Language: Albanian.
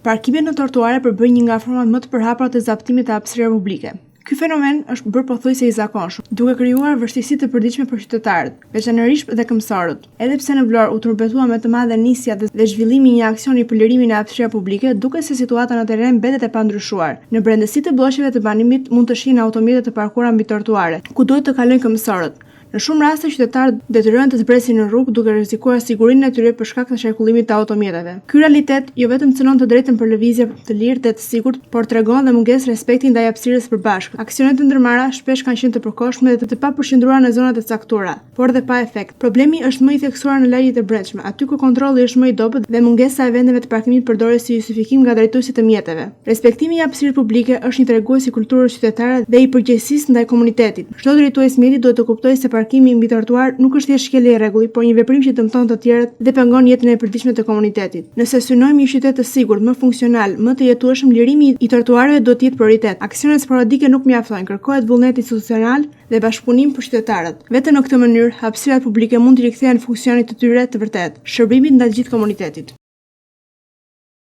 Parkimet në trotuare përbëjnë një nga format më të përhapura të zaptimit të hapësirave publike. Ky fenomen është bërë pothuajse i zakonshëm, duke krijuar vështirësi të përditshme për qytetarët, veçanërisht dhe këmbësorët. Edhe pse në Vlorë u turbetua me të madhe nisja dhe zhvillimi i një aksioni për lirimin e hapësirave publike, duket se situata në terren mbetet e pandryshuar. Në brendësi të bloqeve të banimit mund të shihen automjete të parkuara mbi trotuare, ku duhet të kalojnë këmbësorët. Në shumë raste qytetarët detyrohen të zbresin në rrugë duke rrezikuar sigurinë e tyre për shkak të qarkullimit të automjeteve. Ky realitet jo vetëm cënon të drejtën për lëvizje të lirë dhe të sigurt, por tregon dhe mungesë respekti ndaj hapësirës së përbashkët. Aksionet e ndërmarra shpesh kanë qenë të përkohshme dhe të papërqendruara në zonat e caktuara, por dhe pa efekt. Problemi është më i theksuar në lagjet e brendshme, aty ku kontrolli është më i dobët dhe mungesa e vendeve të parkimit përdoret si justifikim nga drejtuesit e mjeteve. Respektimi i hapësirës publike është një tregues i kulturës qytetare dhe i përgjegjësisë ndaj komunitetit. Çdo drejtues mjeti duhet të kuptojë se parkimi mbi trotuar nuk është thjesht shkelje e rregullit, por një veprim që dëmton të tjerët dhe pengon jetën e përditshme të komunitetit. Nëse synojmë një qytet të sigurt, më funksional, më të jetueshëm, lirimi i trotuareve do të jetë prioritet. Aksionet sporadike nuk mjaftojnë, kërkohet vullnet institucional dhe bashkëpunim për qytetarët. Vetëm në këtë mënyrë, hapësirat publike mund të rikthehen funksionit të tyre të vërtetë, shërbimit ndaj gjithë komunitetit.